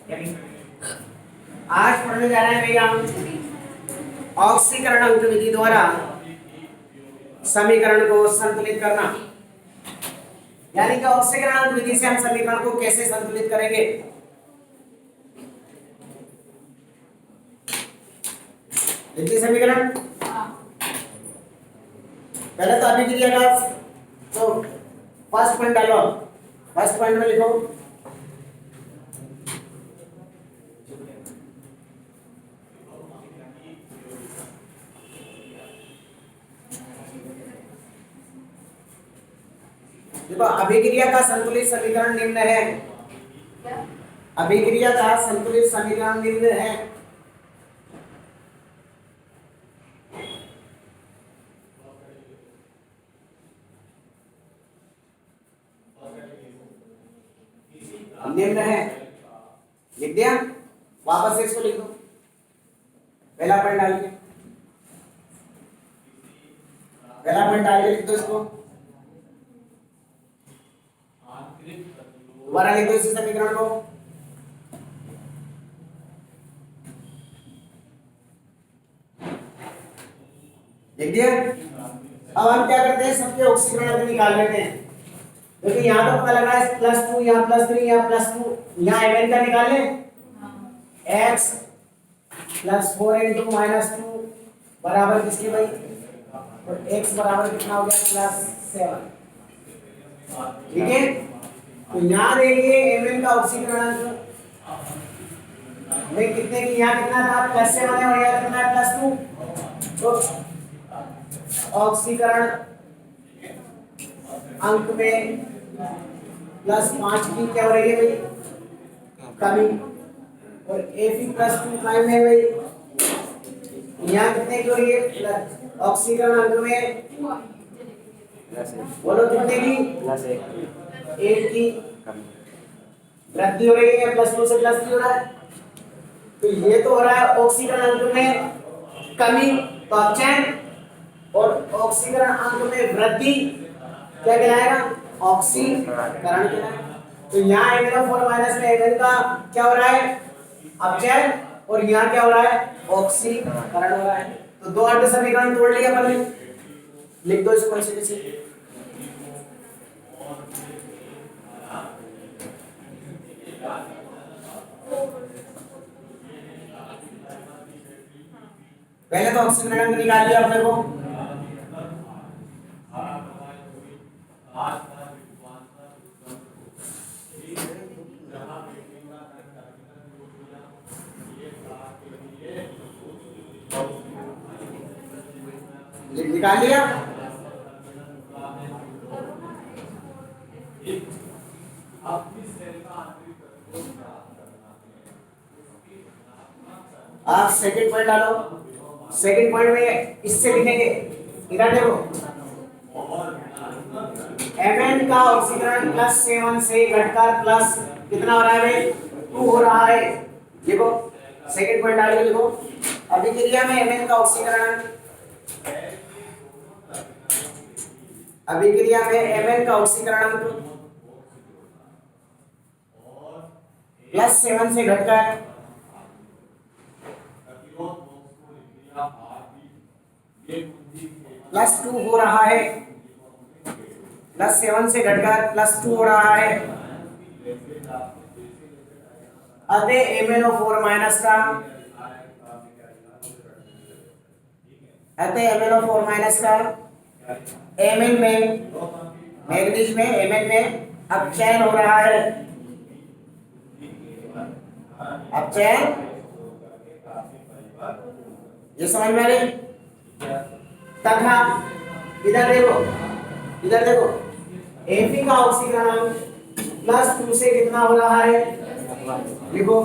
आज पढ़ने जा रहे हैं भैया ऑक्सीकरण अंक विधि द्वारा समीकरण को संतुलित करना, यानी कि ऑक्सीकरण अंक विधि से हम समीकरण को कैसे संतुलित करेंगे। लिखिए समीकरण। पहले तो अभिक्रिया का तो फर्स्ट पॉइंट डालो, फर्स्ट पॉइंट में लिखो देखो अभिक्रिया का संतुलित समीकरण निम्न है। अभिक्रिया का संतुलित समीकरण निम्न है। निम्न है, लिख दिया। वापस से इसको लिख दो, पहला पॉइंट डाल के, पहला पॉइंट डाल के लिख दो इसको, दोबारा लिख दो इसी समीकरण को। लिख दिया। अब हम क्या करते हैं, सबके ऑक्सीकरण अंक निकाल लेते हैं। क्योंकि यहाँ तो पता लगा है +2, यहाँ +3, यहाँ +2, यहाँ mn का निकाल लें। x +4 × -2 बराबर किसके भाई, और x बराबर कितना हो गया +7। ठीक है, तो यहाँ देखिए mn का ऑक्सीकरण अंक में कितने की, यहाँ कितना था +7 है और यहाँ कितना है +2। तो ऑक्सीकरण अंक में +5 की क्या हो रही है भाई, कमी, और Fe +2 टाइम है भाई, यहाँ कितने की हो रही है ऑक्सीकरण अंक में, बोलो कितने की, 1 की वृद्धि हो रही है, +2 से +3 हो रहा है। तो ये तो हो रहा है ऑक्सीकरण अंक में कमी, तो अपचयन, और ऑक्सीकरण अंक में वृद्धि क्या कहलाएगा, ऑक्सीकरण कहलाएगा। तो यहाँ MnO4- में Mn का क्या हो रहा है, अपचयन, और यहाँ क्या हो रहा है, ऑक्सीकरण हो रहा है। तो दो अंक समीकरण तोड़ लिया अपन ने, लिख दो इसको ऐसे कैसे। पहले तो ऑक्सीकरण अंक निकाल लिया अपने को, निकाल लिया। आप सेकंड पॉइंट डालो, सेकंड पॉइंट में इससे लिखेंगे, इधर देखो Mn का ऑक्सीकरण +7 से घटकर प्लस कितना हो रहा है भाई, 2 हो रहा है। देखो सेकंड पॉइंट डाल के लिखो, अभिक्रिया में Mn का ऑक्सीकरण, अभिक्रिया में Mn का ऑक्सीकरण +7 से घटकर +2 हो रहा है, +7 से घटकर +2 हो रहा है। अतः MnO4- का, अतः MnO4- का Mn में, मैग्नीज में, Mn में अपचयन हो रहा है, अपचयन, ये समझ में आ रही। तथा इधर देखो, इधर देखो Fe का ऑक्सीकरण +2 से कितना हो रहा है, लिखो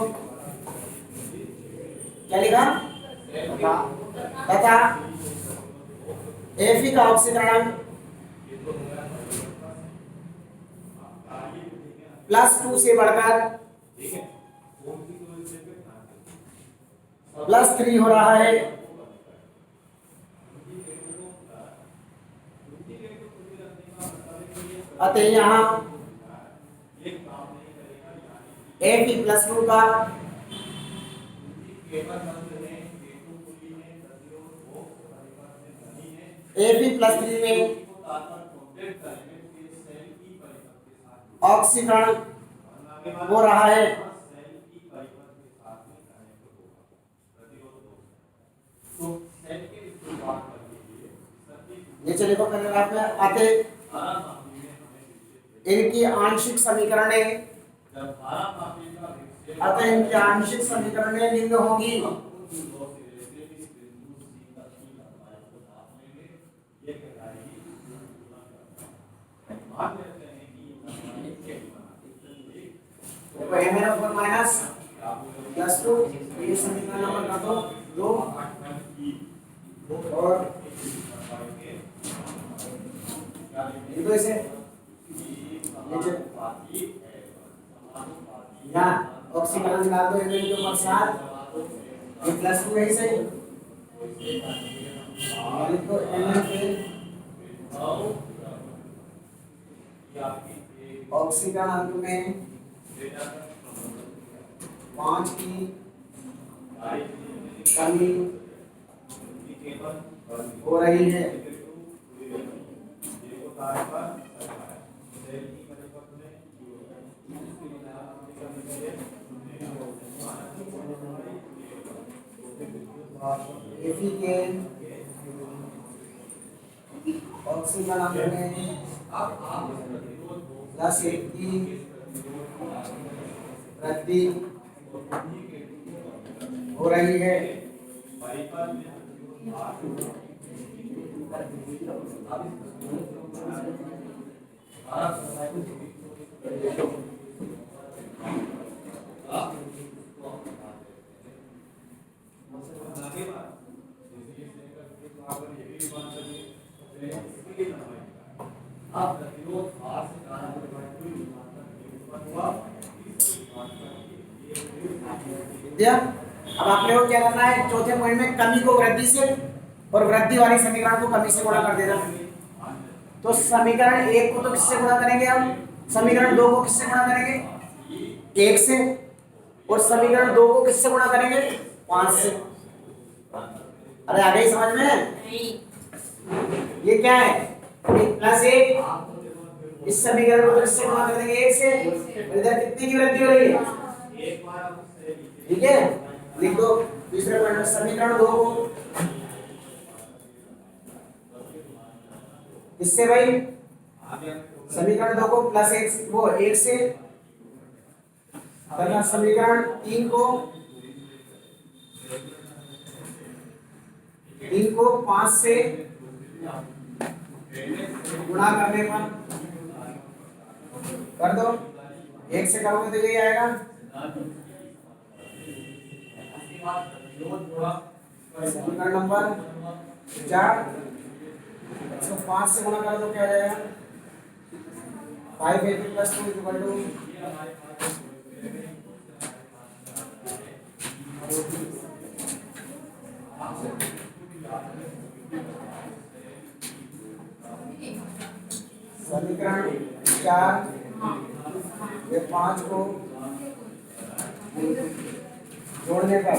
क्या लिखा, तथा Fe का ऑक्सीकरण +2 से बढ़कर +3 हो रहा है। अतः यहाँ ए पी प्लस टू का ए पी प्लस थ्री में ऑक्सीकरण हो रहा है। नीचे लिखो पैराग्राफ में आते इनकी आंशिक समीकरणें अतः इनकी आंशिक समीकरणें निम्न होगी। फोर माइनस प्लस टू, ये समीकरण नंबर कर दो दो और लिखो इसे नीचे यहाँ ऑक्सीकरण डाल दो इनके ऊपर साथ, ये प्लस टू है इसे लिखो ऑक्सीकरण अंक में 5 की कमी हो रही है। एफी के ऑक्सीजन अंक में प्लस 1 की वृद्धि हो रही है। अब आपने को क्या करना है, चौथे पॉइंट में कमी को वृद्धि से और वृद्धि वाली समीकरण को कमी से गुणा कर देना। तो समीकरण 1 को तो किससे गुणा करेंगे हम, समीकरण 2 को किससे गुणा करेंगे 1 से, और समीकरण 2 को किससे गुणा करेंगे 5 से। अरे आ गई समझ में? ये क्या है, प्लस 1, इस समीकरण को किससे गुणा कर देंगे 1 से, इधर कितनी की वृद्धि हो रही है, ठीक है। लिख दो दूसरे पॉइंट में समीकरण 2 को इससे भाई समीकरण 2 को प्लस 1 वो 1 से, तथा समीकरण 3 को 5 से गुणा करने पर कर दो, 1 से करोगे तो यही आएगा। समीकरण नंबर 4 इसको 5 से गुणा कर दो क्या आ जाएगा 5 प्लस 2 इक्वल टू समीकरण 4 ये 5 को जोड़ने पर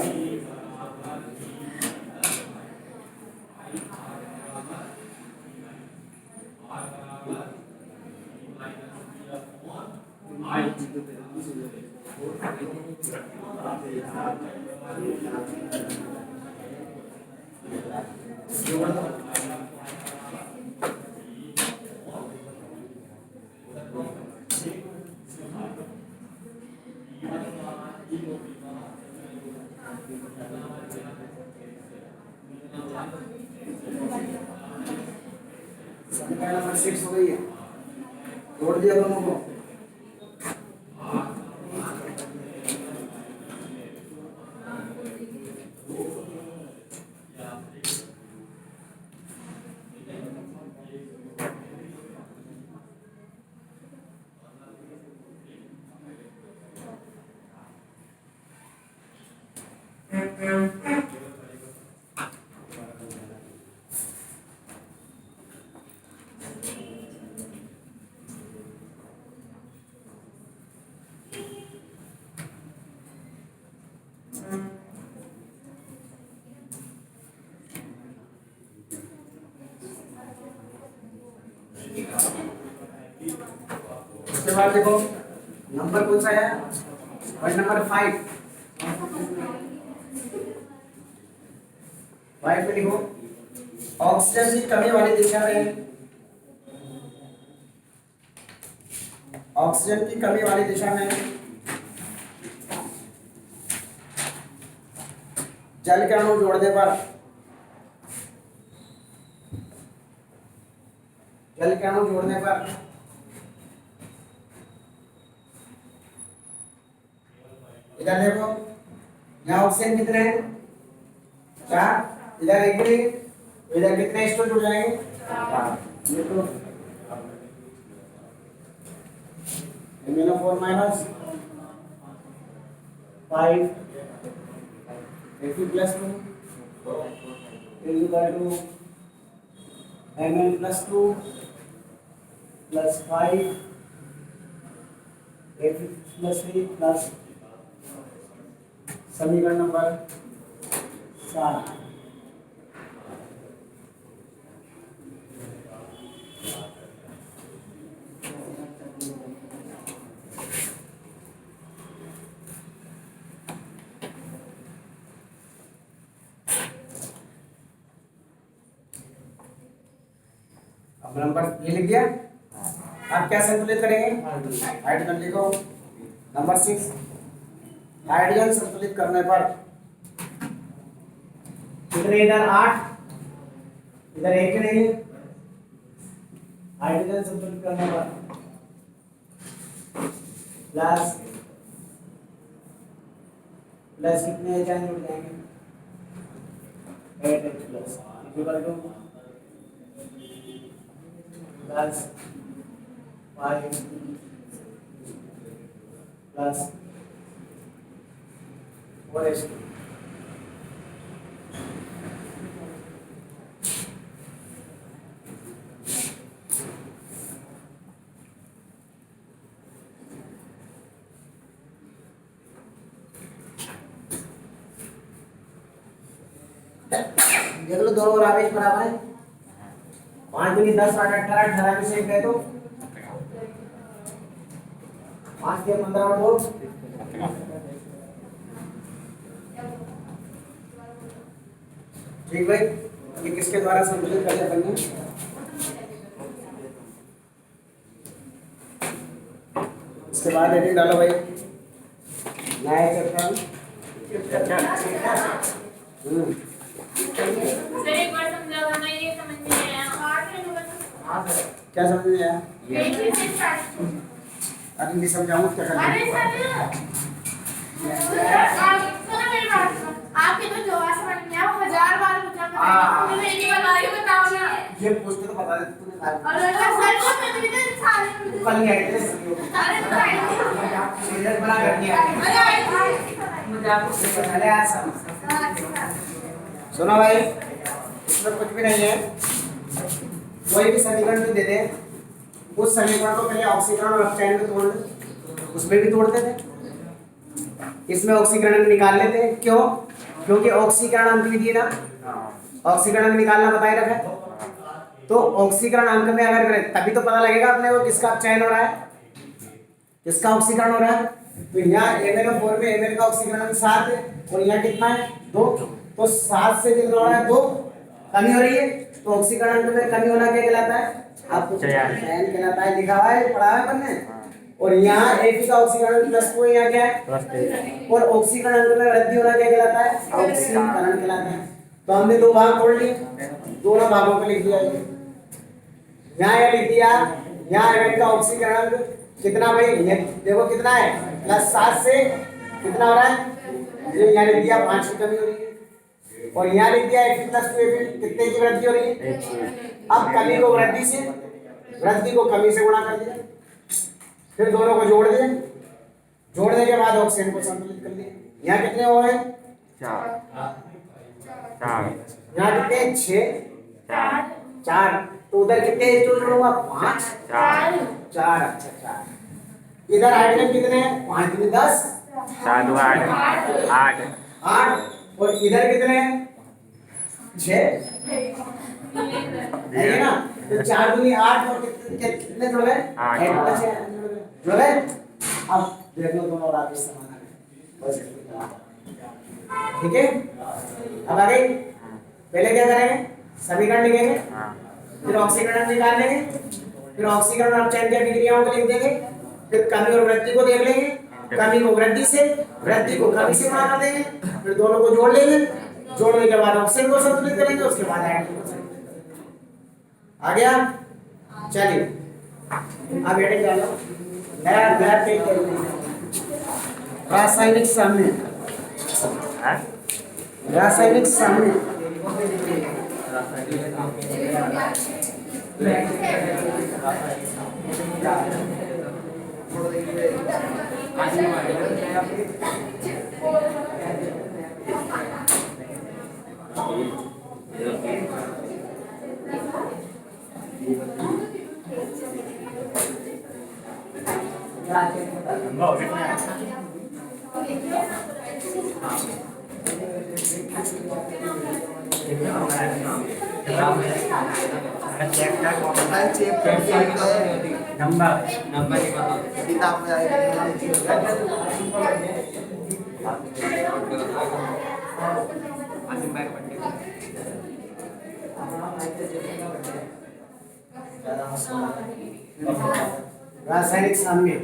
समीकरण नंबर 6 हो गई है, जोड़ दिया दोनों को। उसके बाद देखो नंबर कौन सा है, पॉइंट नंबर 5 पे लिखो ऑक्सीजन की कमी वाली दिशा में, ऑक्सीजन की कमी वाली दिशा में जल के अणु जोड़ने पर, जल के अणु जोड़ने पर इधर देखो यहाँ ऑक्सीजन कितने हैं, 4, इधर एक भी, इधर कितने स्टोर जुड़ जाएंगे, 4। MnO4 minus 5 Fe plus 2 is equal to Mn plus 2 plus 5 Fe plus 3 plus समीकरण नंबर 7। अब नंबर ये लिख दिया। आप क्या संतुलित करेंगे, हाइड्रोजन लिखो। नंबर 6 हाइड्रोजन संतुलित करने पर कितने, इधर 8, इधर 1 नहीं, हाइड्रोजन संतुलित करने पर प्लस प्लस कितने एच जुड़ जाएंगे, 8H plus equal two plus 5 plus 4H2। देख लो दोनों और आवेश बराबर है, 5 दूनी 10, 8, 18, 18 में से एक है तो 5 के 15 और 2, ठीक भाई। ये किसके द्वारा संतुलित कर दिया अपन ने, इसके बाद हेडिंग डालो भाई, नया चैप्टर। सर एक बार समझाओ ना, ये समझ में नहीं आया। क्या समझ में आया, अरे नहीं समझाऊं क्या करना है। सुनो मेरी बात, आपके तो जवाब समझ में आया, 1000 बार पूछा मैंने, मुझे एक बार आगे बताओ ना। ये पूछते तो बता देते तूने सारे। अरे सर को मैं इधर सारे कल नहीं आए थे सारे बताइए। सीरियल बना कर दिया मुझे आपको पहले आज सुनो भाई, इसमें कुछ भी नहीं है, कोई भी समीकरण जो दे दे उस समीकरण को पहले ऑक्सीकरण और अपचयन में तोड़ ले, उसमें भी तोड़ते थे, इसमें ऑक्सीकरण निकाल लेते हैं। क्यों, क्योंकि ऑक्सीकरण अंक भी दिए ना, ऑक्सीकरण अंक निकालना बताए रखा है, तो ऑक्सीकरण अंक में अगर करें तभी तो पता लगेगा अपने को किसका अपचयन हो रहा है, किसका ऑक्सीकरण हो रहा है। तो यहाँ MnO4 में Mn का ऑक्सीकरण अंक 7 है और यहाँ कितना है 2, तो 7 से कितना हो रहा है 2, कमी हो रही है, तो ऑक्सीकरण अंक में कमी होना क्या कहलाता है, आपको चयन कहलाता है, लिखा हुआ है, पढ़ा है अपन ने। और यहाँ Fe का ऑक्सीकरण +2 है, यहाँ क्या है, और ऑक्सीकरण अंक में वृद्धि होना क्या कहलाता है, ऑक्सीकरण कहलाता है। तो हमने 2 भाग तोड़ लिए, दोनों भागों को लिख दिया। यहाँ ये लिख दिया, यहाँ Mn का ऑक्सीकरण अंक कितना भाई, ये देखो कितना है, +7 से कितना हो रहा है, ये यहाँ लिख दिया 5 की कमी हो रही है, और यहाँ लिख दिया Fe + 2 कितने की वृद्धि हो रही है। अब कमी को वृद्धि से, वृद्धि को कमी से गुणा कर दिया, फिर दोनों को जोड़ दिया, जोड़ने के बाद ऑक्सीजन को संतुलित कर दिया। यहाँ कितने हो गए, 4, यहाँ कितने 6, 4, तो उधर कितने जोड़ूंगा 5, 4, अच्छा 4। इधर हाइड्रोजन कितने हैं, 5 दूनी 10, 7 दूनी 8, 8, और इधर कितने हैं 6, है ना, तो 4 दूनी 8 और कितने जुड़ गए, 8 + 6 जुड़ गए। जो है अब देख लो दोनों राशि समान है। ठीक है, अब आगे पहले क्या करेंगे, समीकरण लिखेंगे, फिर ऑक्सीकरण निकाल लेंगे, फिर ऑक्सीकरण और चयन की अभिक्रियाओं को लिख देंगे, फिर कमी और वृद्धि को देख लेंगे, कमी को वृद्धि से, वृद्धि को कमी से गुणा कर देंगे, फिर दोनों को जोड़ लेंगे, जोड़ने के बाद ऑक्सीजन को संतुलित करेंगे, उसके बाद हाइड्रोजन को संतुलित करेंगे। आ गया, चलिए अब हेडिंग डालो, नया नया पेज करेंगे, रासायनिक साम्य, रासायनिक साम्य। रासायनिक साम्य